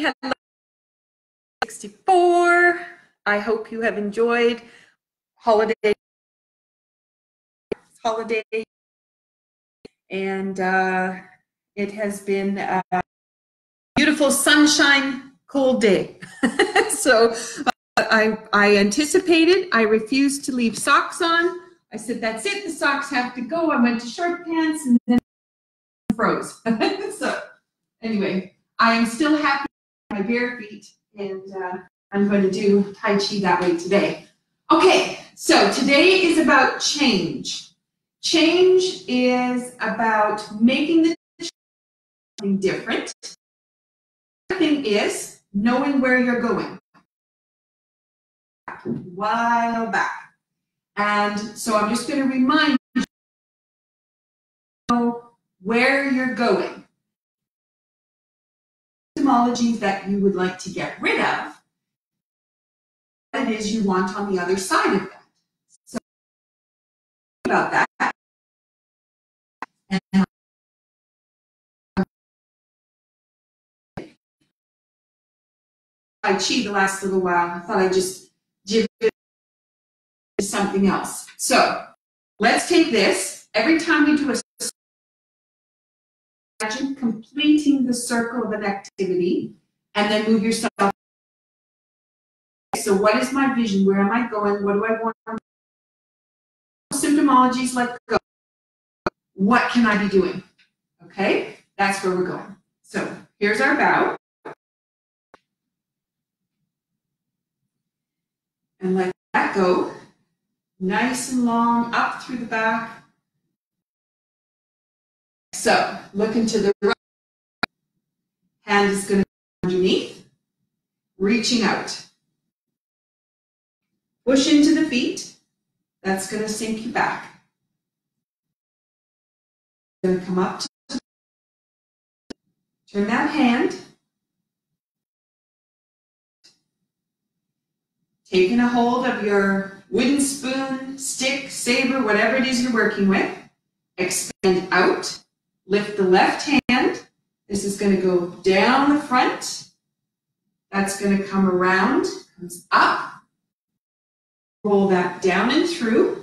Hello, 64. I hope you have enjoyed holiday, and it has been a beautiful sunshine, cold day. So I anticipated. I refused to leave socks on. I said, that's it. The socks have to go. I went to short pants and then froze. So anyway, I am still happy with my bare feet, and I'm going to do Tai Chi that way today. Okay, so today is about change. Change is about making the something different. The thing is knowing where you're going. A while back. And so I'm just going to remind you where you're going. Etymologies that you would like to get rid of, what it is you want on the other side of that. So about that. And Tai Chi the last little while. I thought I'd just give it something else. So let's take this. Every time we do a imagine completing the circle of an activity and then move yourself. So what is my vision? Where am I going? What do I want? Symptomologies, let go. What can I be doing? Okay, that's where we're going. So here's our bow. And let that go. Nice and long, up through the back. So look into the right. Hand is going to go underneath. Reaching out. Push into the feet. That's going to sink you back. Going to come up. Turn that hand. Taking a hold of your wooden spoon, stick, saber, whatever it is you're working with. Expand out. Lift the left hand. This is going to go down the front. That's going to come around, comes up. Roll that down and through.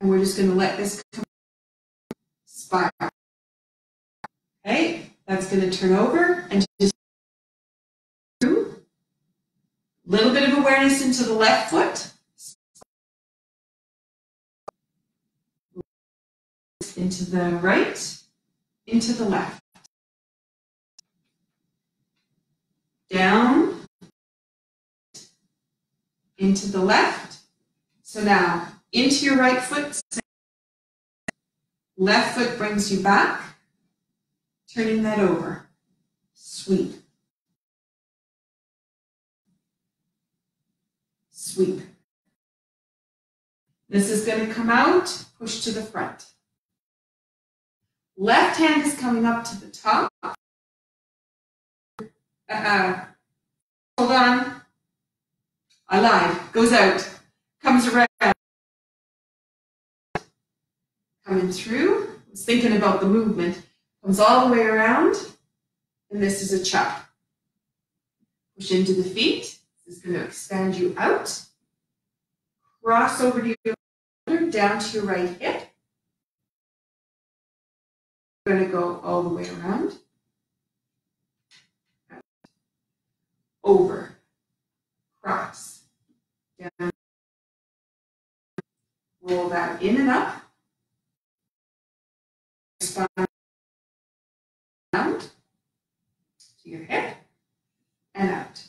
And we're just going to let this come spiral. Okay, that's going to turn over and just through. A little bit of awareness into the left foot. Into the right, into the left. Down, into the left. So now, into your right foot. Left foot brings you back. Turning that over. Sweep. Sweep. This is going to come out, push to the front. Left hand is coming up to the top. Hold on. I lied. Goes out. Comes around. Coming through. I was thinking about the movement. Comes all the way around. And this is a chop. Push into the feet. This is going to expand you out. Cross over to your shoulder, down to your right hip. We're going to go all the way around. Out. Over. Cross. Down. Roll that in and up. Spine down to your hip and out.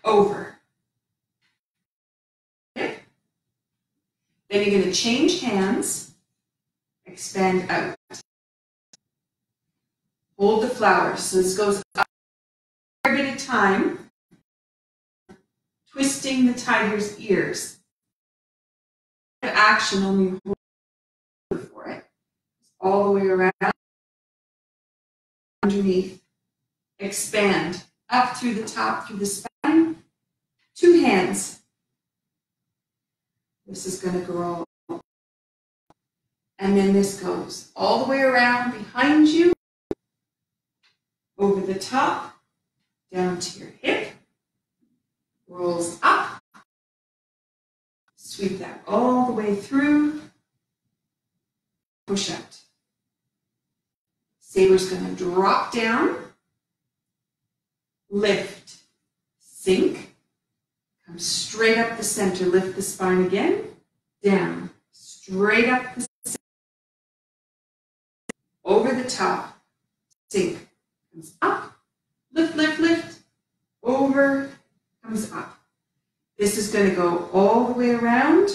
Over. Okay. Then you're going to change hands, expand out. Hold the flower. So this goes up a bit of time, twisting the tiger's ears. Action only hold for it. All the way around, underneath, expand, up through the top, through the spine. Two hands. This is going to grow. And then this goes all the way around behind you, over the top, down to your hip, rolls up, sweep that all the way through, push out. Saber's going to drop down, lift, sink, come straight up the center, lift the spine again, down, straight up the center, over the top, sink, comes up, lift, lift, lift, over, comes up. This is going to go all the way around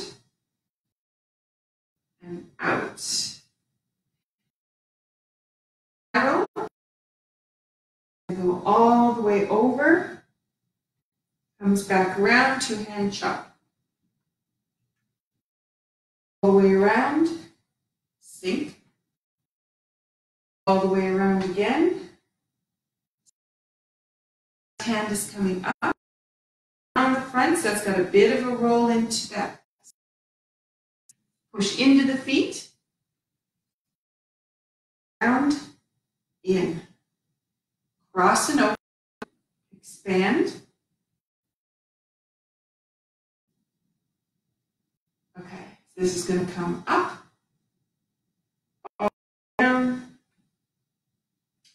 and out. Go all the way over, comes back around, two-hand chop. All the way around, sink. All the way around again. Hand is coming up on the front, so it's got a bit of a roll into that. Push into the feet. Round, in. Cross and open, expand. Okay, so this is going to come up, all down,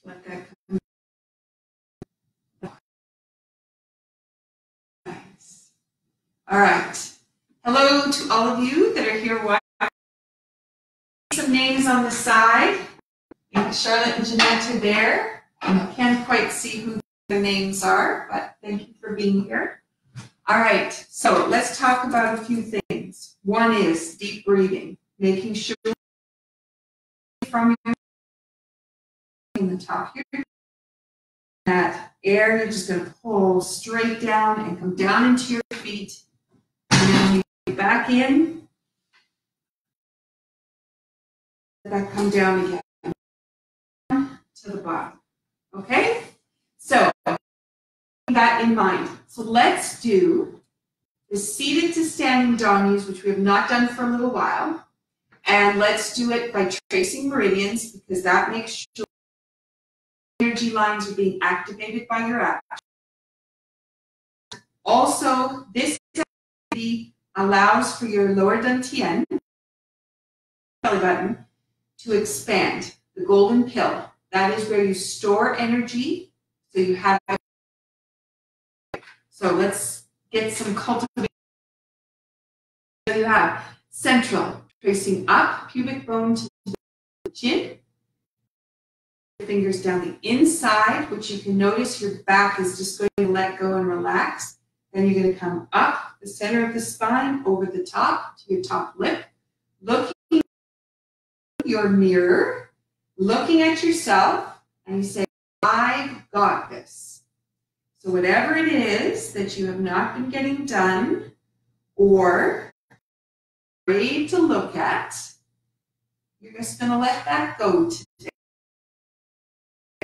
let that come. Nice. All right. Hello to all of you that are here watching. Some names on the side. Charlotte and Jeanette are there. I can't quite see who the names are, but thank you for being here. All right, so let's talk about a few things. One is deep breathing, making sure from your in the top here, that air you're just going to pull straight down and come down into your feet, and then you back in, that come down again to the bottom. Okay, so keep that in mind. So let's do the seated to standing doggies, which we have not done for a little while. And let's do it by tracing meridians, because that makes sure energy lines are being activated by your action. Also, this activity allows for your lower dantian, belly button, to expand, the golden pill. That is where you store energy, so you have. So let's get some cultivation. So you have central, tracing up, pubic bone to the chin. Fingers down the inside, which you can notice your back is just going to let go and relax. Then you're going to come up the center of the spine, over the top to your top lip, looking at your mirror, looking at yourself, and you say, I've got this. So whatever it is that you have not been getting done or afraid to look at, you're just going to let that go today,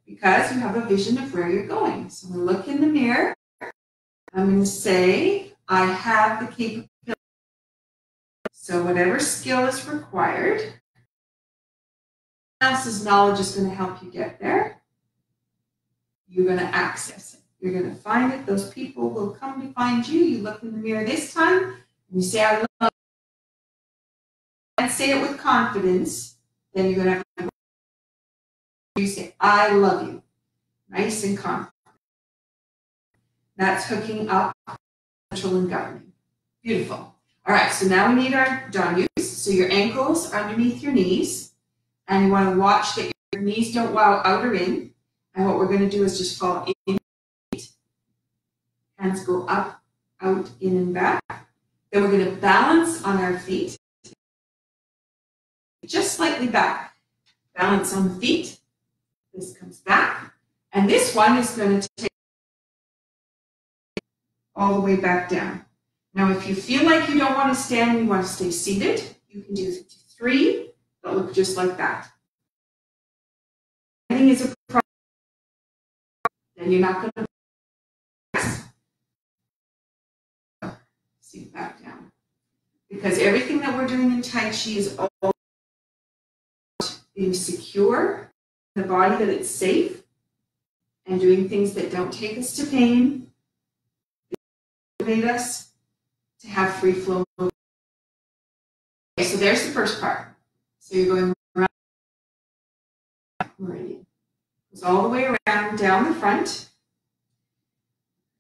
because you have a vision of where you're going. So I'm going to look in the mirror. I'm going to say, I have the capability. So whatever skill is required, else's knowledge is going to help you get there. You're going to access it. You're going to find it. Those people will come to find you. You look in the mirror this time, and you say, I love you. And say it with confidence. Then you're going to have to, you say, I love you. Nice and confident. That's hooking up control and governing. Beautiful. All right, so now we need our dongus. So your ankles are underneath your knees, and you want to watch that your knees don't wow out or in. And what we're going to do is just fall in. Hands go up, out, in, and back. Then we're going to balance on our feet. Just slightly back. Balance on the feet. This comes back. And this one is going to take all the way back down. Now, if you feel like you don't want to stand and you want to stay seated, you can do 3 that look just like that. Standing is a problem. Then you're not going to seat back down. Because everything that we're doing in Tai Chi is all being secure in the body, that it's safe, and doing things that don't take us to pain, motivate us to have free flow. Okay, so there's the first part. So you're going around meridian. Goes all the way around, down the front,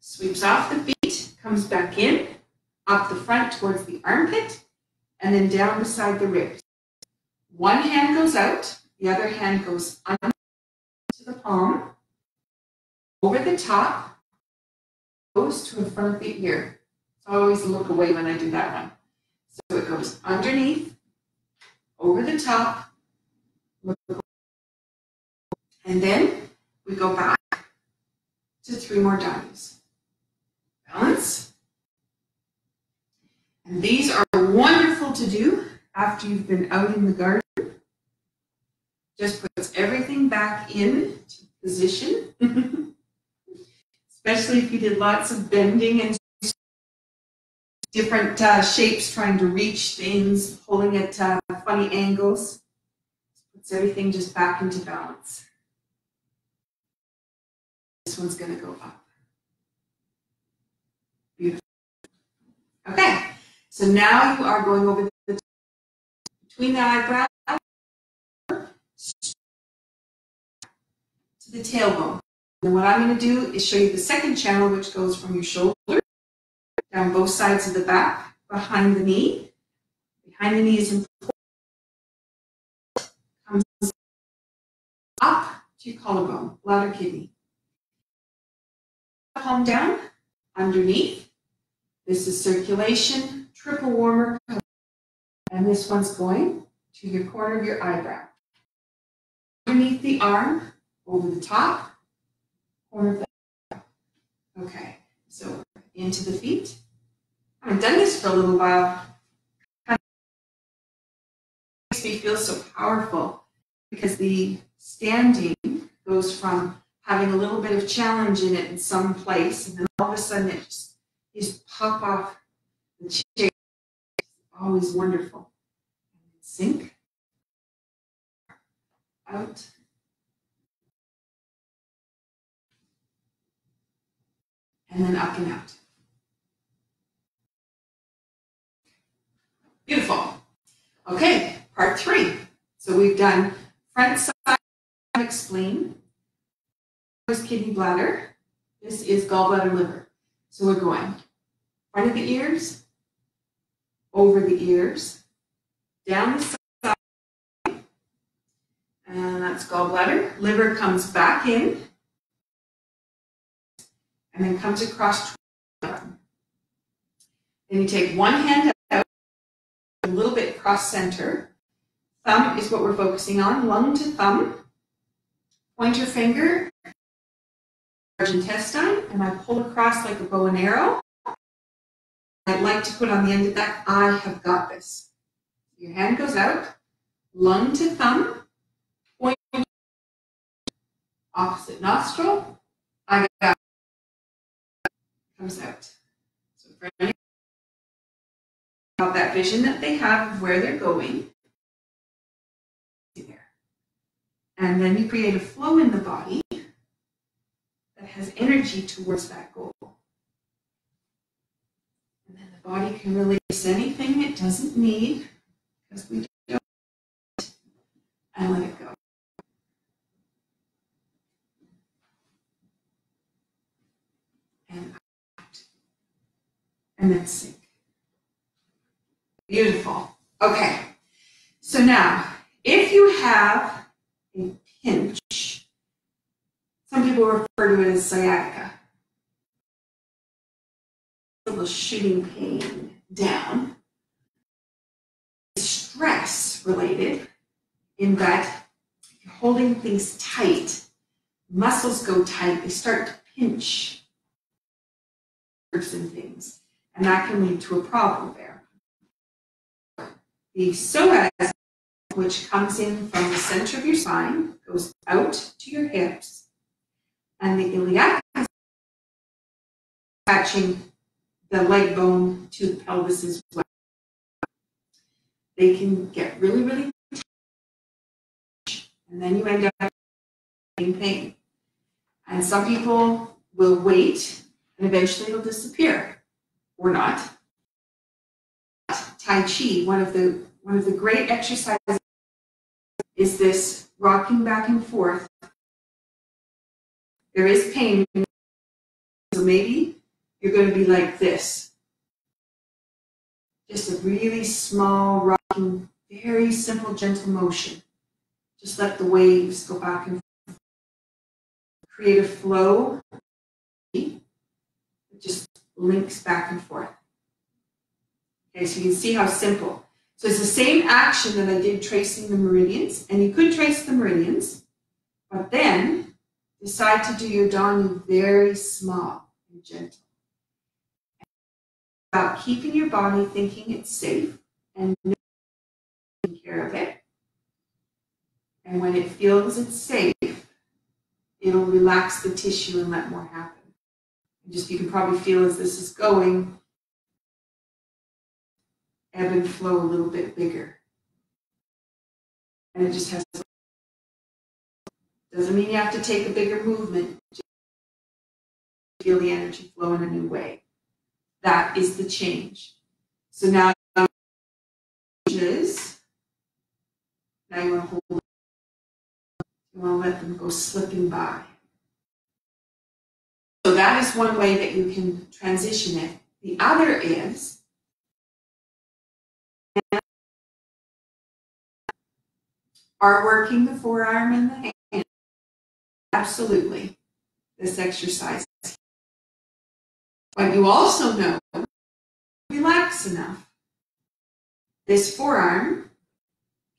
sweeps off the feet, comes back in, up the front towards the armpit, and then down beside the ribs. One hand goes out, the other hand goes under to the palm, over the top, goes to in front of the ear. So I always look away when I do that one. So it goes underneath, over the top, and then we go back to 3 more dives. Balance. And these are wonderful to do after you've been out in the garden. Just puts everything back in position. Especially if you did lots of bending and different shapes, trying to reach things, pulling at funny angles. Puts everything just back into balance. This one's going to go up. Beautiful. Okay, so now you are going over between the eyebrow to the tailbone. And what I'm going to do is show you the second channel, which goes from your shoulder down both sides of the back, behind the knee. Behind the knee is important. Comes up to your collarbone, bladder, kidney. Palm down, underneath. This is circulation, triple warmer. And this one's going to your corner of your eyebrow. Underneath the arm, over the top, corner of the eyebrow. Okay, so into the feet. I haven't done this for a little while. It makes me feel so powerful because the standing goes from having a little bit of challenge in it in some place, and then all of a sudden it just pop off the chair. It's always wonderful. Sink. Out. And then up and out. Beautiful. Okay, part 3. So we've done front side spleen. This is kidney bladder. This is gallbladder liver. So we're going front of the ears, over the ears, down the side, and that's gallbladder. Liver comes back in, and then comes across. Then you take one hand out, a little bit cross center. Thumb is what we're focusing on, lung to thumb. Pointer finger, large intestine, and I pull across like a bow and arrow. I'd like to put on the end of that, I have got this. Your hand goes out, lung to thumb, point, opposite nostril, I got it, comes out. So for any of that vision that they have of where they're going, there. And then you create a flow in the body that has energy towards that goal. And then the body can release anything it doesn't need, because we don't, and let it go. And out. And then sink. Beautiful. Okay. So now, if you have a pinch, some people refer to it as sciatica. A little shooting pain down. Stress related in that if you're holding things tight, muscles go tight, they start to pinch and things, and that can lead to a problem there. The psoas, which comes in from the center of your spine, goes out to your hips, and the iliac is attaching the leg bone to the pelvis as well. They can get really, really tight. and then you end up in pain. And some people will wait, and eventually it'll disappear, or not. Tai Chi, one of the great exercises is this rocking back and forth. There is pain, so maybe you're going to be like this. Just a really small, rocking, very simple, gentle motion. Just let the waves go back and forth. Create a flow that just links back and forth. Okay, so you can see how simple. So it's the same action that I did tracing the meridians, and you could trace the meridians, but then decide to do your dawning very small and gentle. About keeping your body thinking it's safe and taking care of it. And when it feels it's safe, it'll relax the tissue and let more happen. And just you can probably feel as this is going, ebb and flow a little bit bigger. And it just has to, doesn't mean you have to take a bigger movement. Just feel the energy flow in a new way. That is the change. So now changes. Now you want to hold it. You want to let them go slipping by. So that is one way that you can transition it. The other is are working the forearm and the hand. Absolutely. This exercise. But you also know, relax enough. This forearm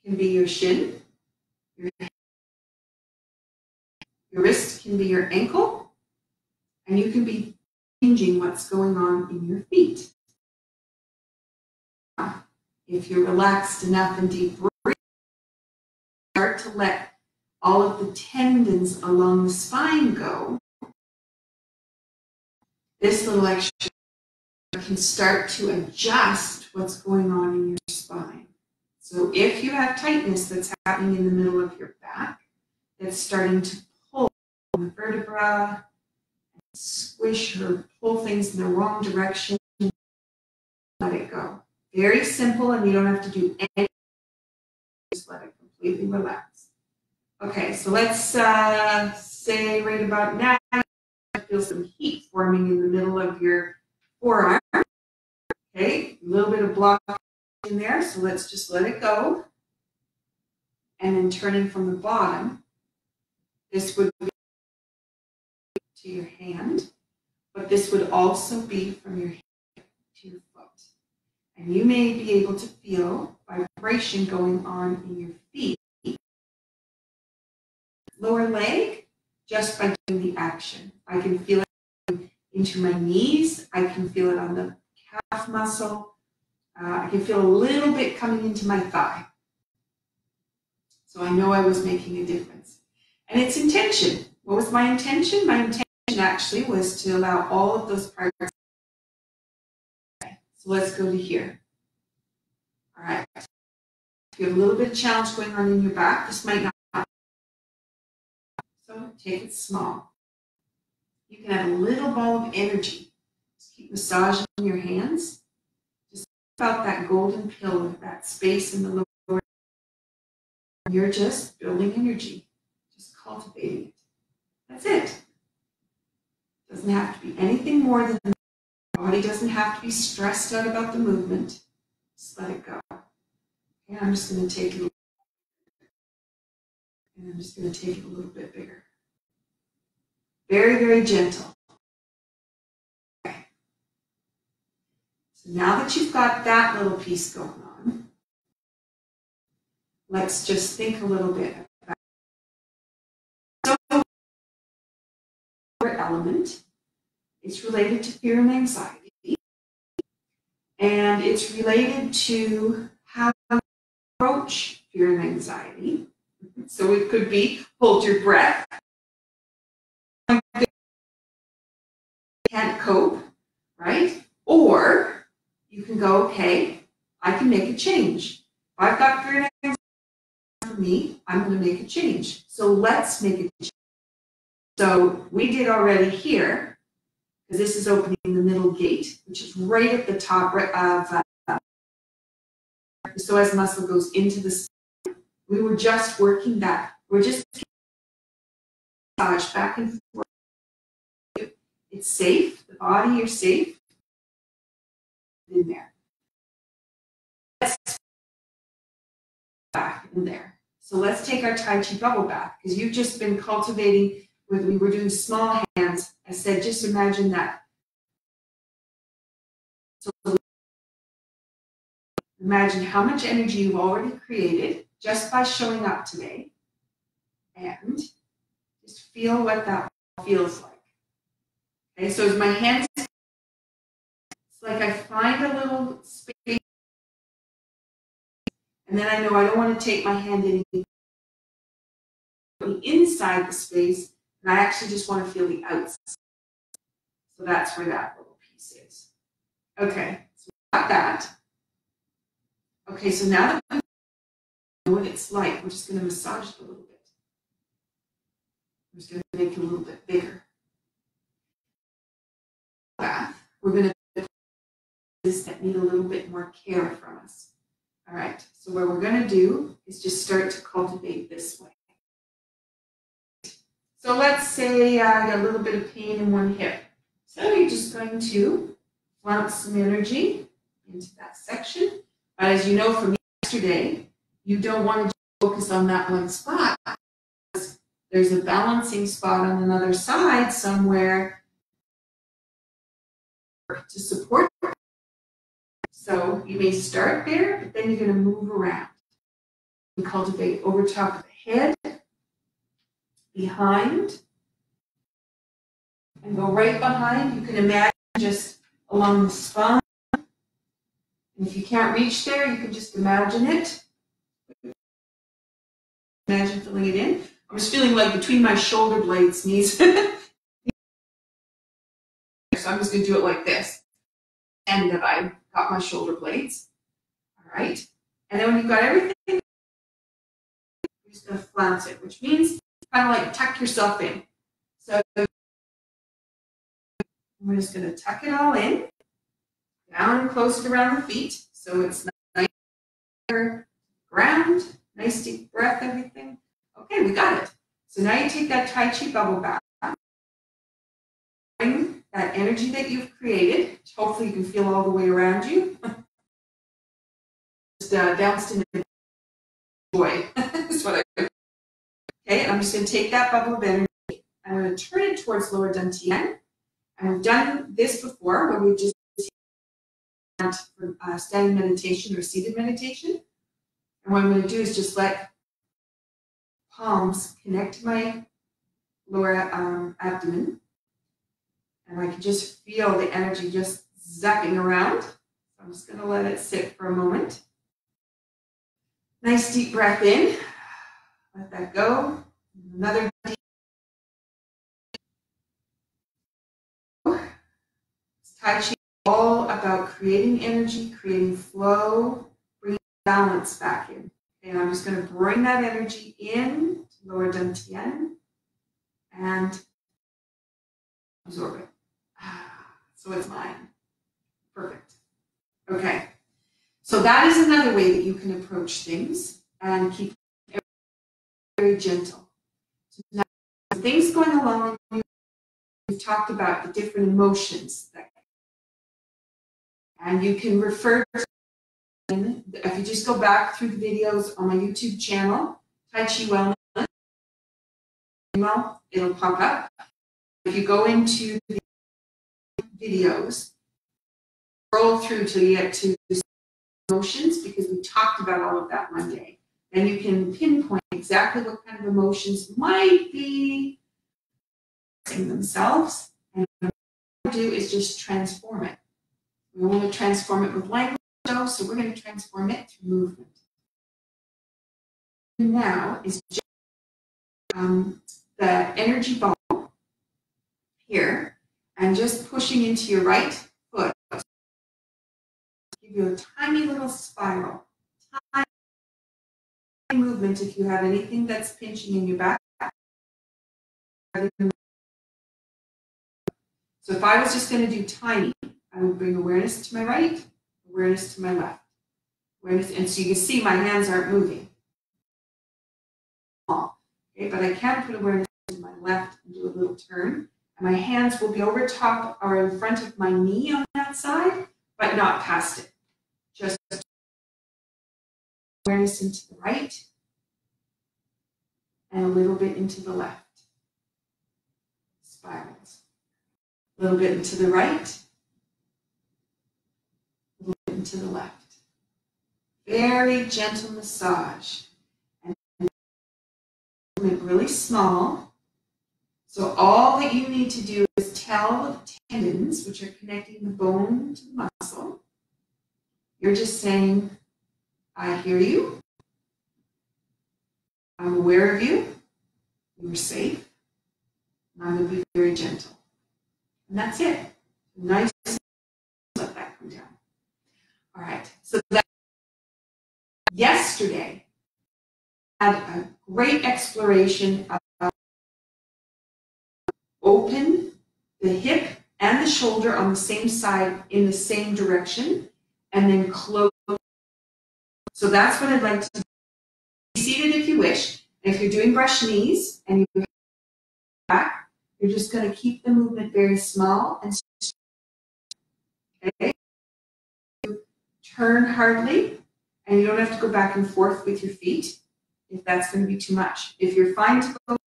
can be your shin, your wrist can be your ankle, and you can be changing what's going on in your feet. If you're relaxed enough and deep breathing, start to let all of the tendons along the spine go. This little exercise can start to adjust what's going on in your spine. So if you have tightness that's happening in the middle of your back, that's starting to pull the vertebra, squish or pull things in the wrong direction, let it go. Very simple, and you don't have to do anything. Just let it completely relax. Okay, so let's say right about now, feel some heat forming in the middle of your forearm. Okay, a little bit of block in there, so let's just let it go. And then turning from the bottom, this would be to your hand, but this would also be from your head to your foot. And you may be able to feel vibration going on in your feet. Lower leg, just by doing the action. I can feel it into my knees. I can feel it on the calf muscle. I can feel a little bit coming into my thigh. So I know I was making a difference. And it's intention. What was my intention? My intention actually was to allow all of those parts. Okay, so let's go to here. All right. If you have a little bit of challenge going on in your back, this might not. So take it small. You can add a little ball of energy. Just keep massaging your hands. Just about that golden pillar, that space in the lower. You're just building energy, just cultivating it. That's it. Doesn't have to be anything more than that. The body doesn't have to be stressed out about the movement. Just let it go. And I'm just going to take it. And I'm just going to take it a little bit bigger. Very, very gentle. Okay. So now that you've got that little piece going on, let's just think a little bit about the element. It's related to fear and anxiety. And it's related to how you approach fear and anxiety. So it could be hold your breath. Can't cope, right? Or you can go, okay, I can make a change. I've got fear and anxiety, with me, I'm going to make a change. So let's make a change. So we did already here, because this is opening the middle gate, which is right at the top of the psoas muscle goes into the spine. We were just working that. We're just massage back and forth. It's safe. The body, you're safe. In there. Let's back in there. So let's take our Tai Chi bubble bath, because you've just been cultivating. We were doing small hands. I said, just imagine that. So imagine how much energy you've already created just by showing up today. And just feel what that feels like. Okay, so as my hands, it's like I find a little space. And then I know I don't want to take my hand inside the space. And I actually just want to feel the outside. So that's where that little piece is. Okay, so we got that. Okay, so now that we know what it's like, we're just going to massage it a little bit. I'm just going to make it a little bit bigger. We're going to do this that need a little bit more care from us. All right, so what we're going to do is just start to cultivate this way. So let's say I got a little bit of pain in one hip. So you're just going to flounce some energy into that section. But as you know from yesterday, you don't want to focus on that one spot. There's a balancing spot on another side somewhere to support. So you may start there, but then you're going to move around and cultivate over top of the head, behind, and go right behind. You can imagine just along the spine. And if you can't reach there, you can just imagine it. Imagine filling it in. I'm just feeling like between my shoulder blades needs. So I'm just going to do it like this. And that I've got my shoulder blades. All right. And then when you've got everything, you're just going to flounce it, which means kind of like tuck yourself in. So we're just going to tuck it all in, down and close it around the feet. So it's nice ground, nice deep breath, everything. Okay, we got it. So now you take that Tai Chi bubble bath, bring that energy that you've created, which hopefully you can feel all the way around you. Just bounced into joy. That's what I do. Okay, and I'm just going to take that bubble of energy. I'm going to turn it towards lower dantian. And we've done this before, where we just for standing meditation or seated meditation. And what I'm going to do is just let palms connect to my lower abdomen. And I can just feel the energy just zapping around. So I'm just going to let it sit for a moment. Nice deep breath in. Let that go. Another deep. Tai Chi is all about creating energy, creating flow, bringing balance back in. And I'm just going to bring that energy in to lower dantian and absorb it. So it's mine. Perfect. Okay. So that is another way that you can approach things and keep it very gentle. So now, things going along, we've talked about the different emotions that, and you can refer to, if you just go back through the videos on my YouTube channel, Tai Chi Wellness, it'll pop up. If you go into the videos, scroll through till you get to emotions, because we talked about all of that one day. Then you can pinpoint exactly what kind of emotions might be in themselves. And what we do is just transform it. We want to transform it with language, so we're going to transform it through movement. Now is just the energy ball here, and just pushing into your right foot. Give you a tiny little spiral. movement if you have anything that's pinching in your back. So if I was just going to do tiny, I would bring awareness to my right, awareness to my left. Awareness, and so you can see my hands aren't moving. Okay, but I can put awareness to my left and do a little turn. And my hands will be over top or in front of my knee on that side, but not past it. Just awareness into the right and a little bit into the left. Spirals. A little bit into the right, a little bit into the left. Very gentle massage. And really small. So all that you need to do is tell the tendons, which are connecting the bone to the muscle. You're just saying, I hear you. I'm aware of you. You're safe. And I'm going to be very gentle. And that's it. Nice. Let that come down. All right. So that yesterday had a great exploration of open the hip and the shoulder on the same side in the same direction, and then close. So that's what I'd like to do. Be seated if you wish. And if you're doing brush knees and you back, you're just going to keep the movement very small and okay. Turn hardly, and you don't have to go back and forth with your feet if that's going to be too much. If you're fine to go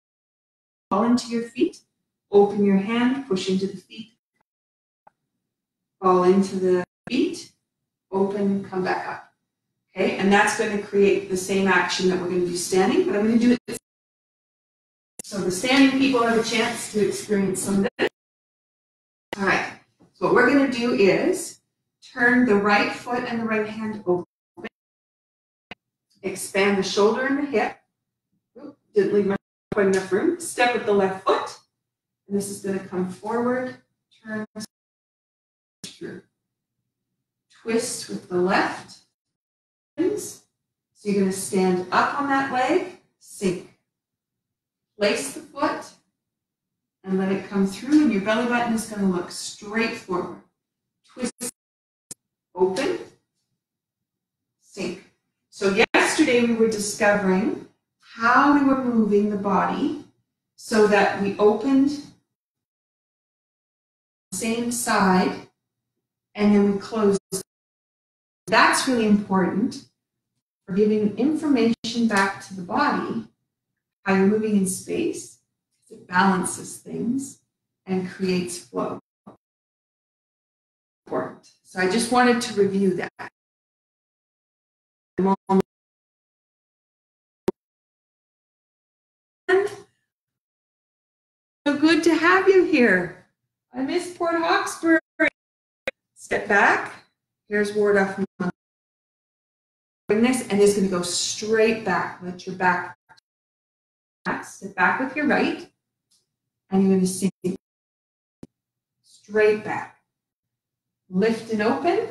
fall into your feet, open your hand, push into the feet, fall into the feet, open, come back up. Okay, and that's going to create the same action that we're going to do standing, but I'm going to do it. So the standing people have a chance to experience some of this. All right, so what we're going to do is turn the right foot and the right hand open. Expand the shoulder and the hip. Oop, didn't leave quite enough room. Step with the left foot. And this is going to come forward, turn through. Twist with the left. So you're going to stand up on that leg, sink. Place the foot and let it come through, and your belly button is going to look straight forward. Twist, open, sink. So yesterday we were discovering how we were moving the body so that we opened the same side and then we closed. That's really important for giving information back to the body, how you're moving in space. It balances things and creates flow. Important. So I just wanted to review that. So good to have you here. I miss Port Hawkesbury. Step back. Here's ward off. Bring this, and it's going to go straight back. Let your back. Step back with your right, and you're going to sink straight back. Lift and open.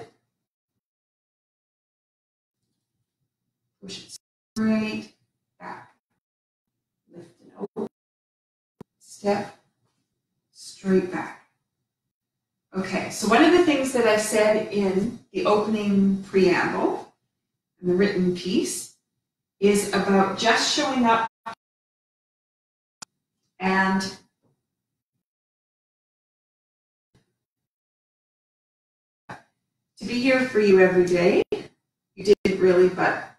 Push it straight back. Lift and open. Step straight back. Okay, so one of the things that I said in the opening preamble and the written piece is about just showing up and to be here for you every day. You didn't really, but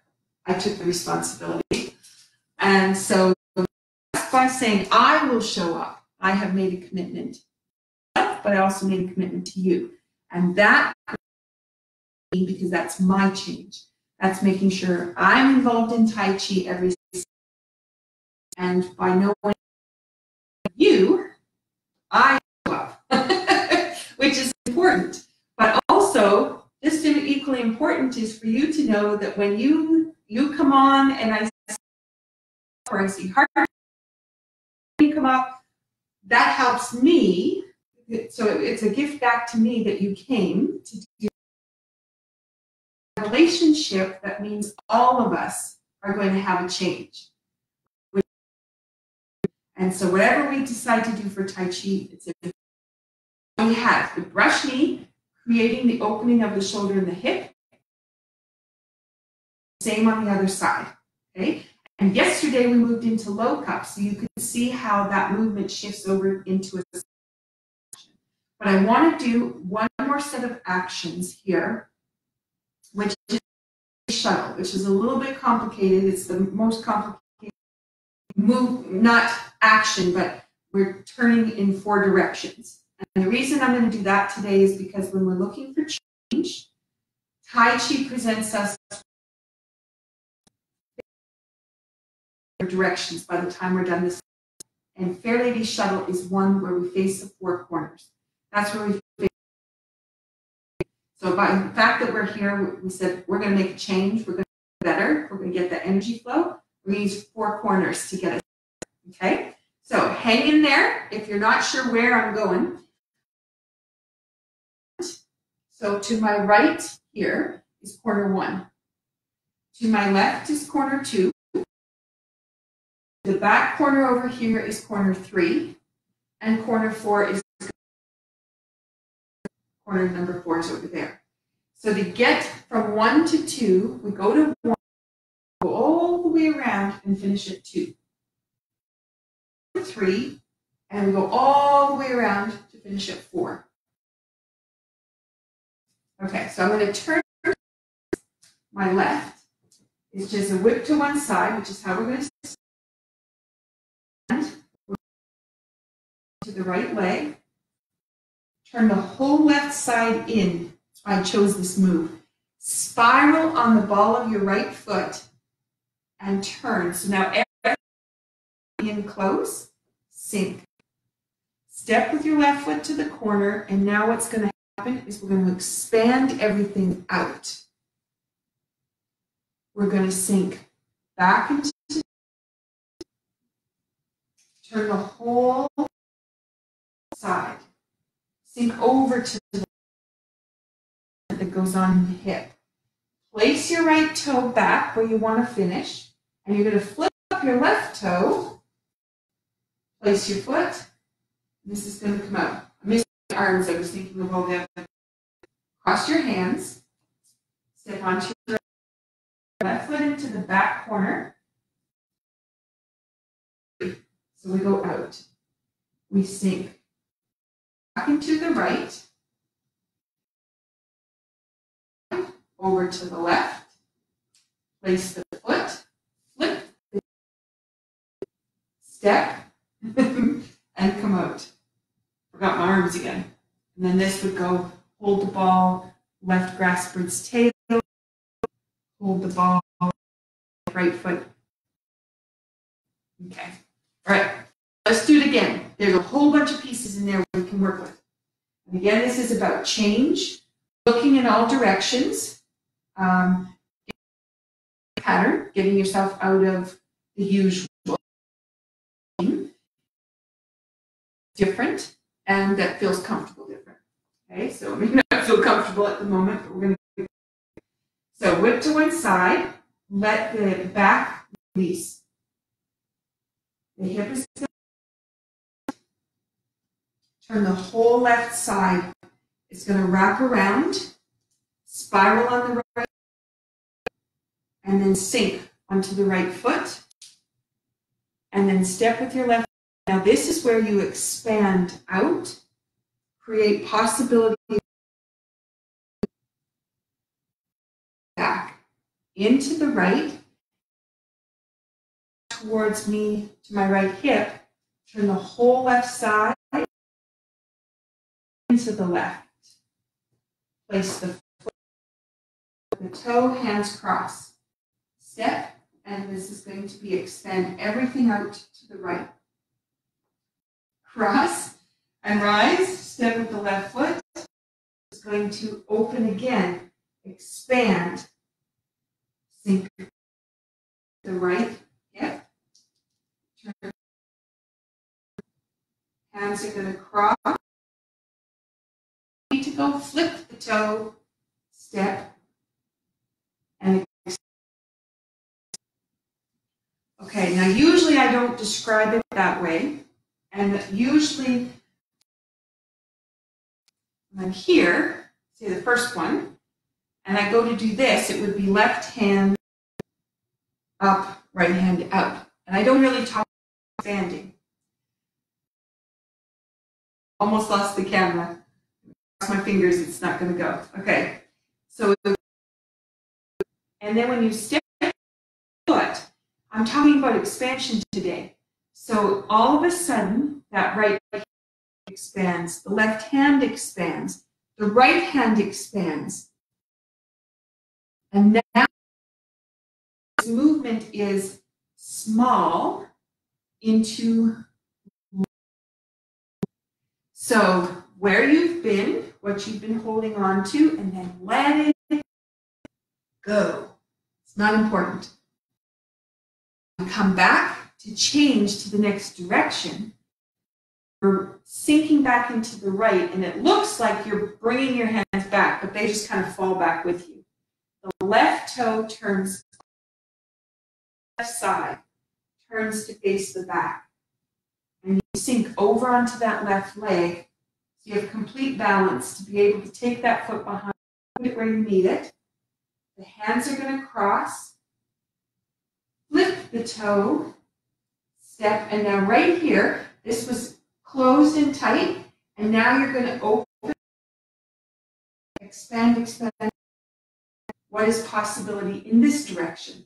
I took the responsibility. And so by saying I will show up, I have made a commitment, but I also made a commitment to you. And that, because that's my change. That's making sure I'm involved in Tai Chi every day. And by knowing you, I show up, which is important. But also, just equally important is for you to know that when you come on and I see heart come up, that helps me. So it's a gift back to me that you came to do a relationship that means all of us are going to have a change. And so whatever we decide to do for Tai Chi, it's a, we have the brush knee, creating the opening of the shoulder and the hip. Same on the other side, okay? And yesterday we moved into low cup, so you can see how that movement shifts over into a action. But I want to do one more set of actions here, which is shuttle, which is a little bit complicated. It's the most complicated move, not action, but we're turning in 4 directions. And the reason I'm going to do that today is because when we're looking for change, Tai Chi presents us directions by the time we're done this. And Fair Lady Shuttle is one where we face the 4 corners. That's where we face. So by the fact that we're here, we said we're going to make a change. We're going to get better. We're going to get the energy flow. We use 4 corners to get it. Okay? So hang in there if you're not sure where I'm going. So to my right here is corner 1. To my left is corner 2. The back corner over here is corner 3. And corner 4 is corner number 4 is over there. So to get from 1 to 2, we go to 1, go all the way around and finish at 2. 3, and we go all the way around to finish at 4. Okay, so I'm going to turn my left. It's just a whip to one side, which is how we're going to stand. To the right leg. Turn the whole left side in. That's why I chose this move. Spiral on the ball of your right foot and turn. So now in close, sink. Step with your left foot to the corner, and now what's going to happen is we're going to expand everything out. We're going to sink back into, turn the whole side, sink over to the that goes on the hip. Place your right toe back where you want to finish, and you're going to flip up your left toe, place your foot, this is going to come out. I missed my arms, I was thinking of all the other. Cross your hands, step onto your left foot into the back corner. So we go out. We sink back into the right, over to the left, place the foot, flip, step, and come out. Forgot my arms again. And then this would go, hold the ball, left grasp bird's tail, hold the ball, right foot. Okay. All right. Let's do it again. There's a whole bunch of pieces in there we can work with. And again, this is about change, looking in all directions, pattern, getting yourself out of the usual, different, and that feels comfortable different. Okay, so it may not feel comfortable at the moment, but we're going to. So whip to one side, let the back release. The hip is going to turn the whole left side. It's going to wrap around, spiral on the right, and then sink onto the right foot, and then step with your left. Now this is where you expand out, create possibility back into the right, towards me to my right hip, turn the whole left side into the left. Place the foot, the toe, hands cross. Step, and this is going to be extend everything out to the right. Cross and rise, step with the left foot. It's going to open again, expand, sink the right hip. Turn. Hands are going to cross. Need to go flip the toe, step, and Okay, now usually I don't describe it that way. And usually when I'm here, say the first one, and I go to do this, it would be left hand up, right hand out. And I don't really talk about expanding. Almost lost the camera. Cross my fingers, it's not going to go. Okay, so, and then when you step foot, I'm talking about expansion today. So all of a sudden, that right hand expands, the left hand expands, the right hand expands. And now this movement is small into, so where you've been, what you've been holding on to, and then let it go. It's not important. You come back to change to the next direction. You're sinking back into the right, and it looks like you're bringing your hands back, but they just kind of fall back with you. The left toe turns left side, turns to face the back. And you sink over onto that left leg, so you have complete balance to be able to take that foot behind, put it where you need it. The hands are going to cross, flip the toe, step, and now right here, this was closed and tight, and now you're going to open, expand, expand. What is possibility in this direction?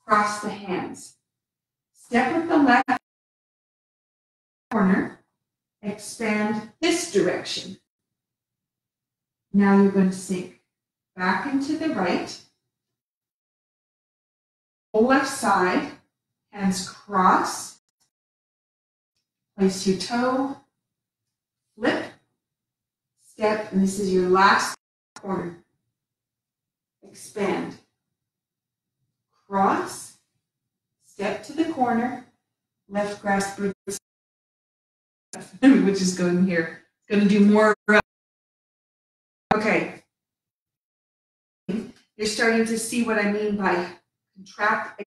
Cross the hands. Step with the left corner, expand this direction. Now you're going to sink back into the right, whole left side, hands cross, place your toe, flip, step, and this is your last corner. Expand, cross, step to the corner, left grasp, which is going here. It's going to do more. Okay. You're starting to see what I mean by contract.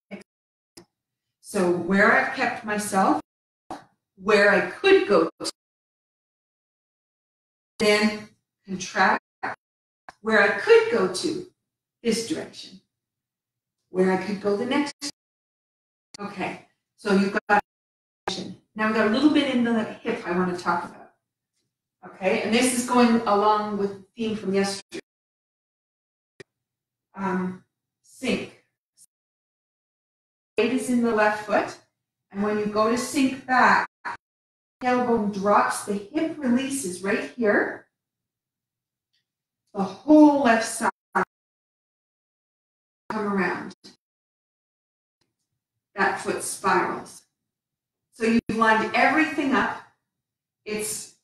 So where I've kept myself, where I could go to, then contract, where I could go to, this direction, where I could go the next. Okay, so you've got, now we've got a little bit in the hip I want to talk about. Okay, and this is going along with the theme from yesterday. Sink. Weight is in the left foot, and when you go to sink back, tailbone drops, the hip releases right here. The whole left side come around. That foot spirals. So you've lined everything up. It's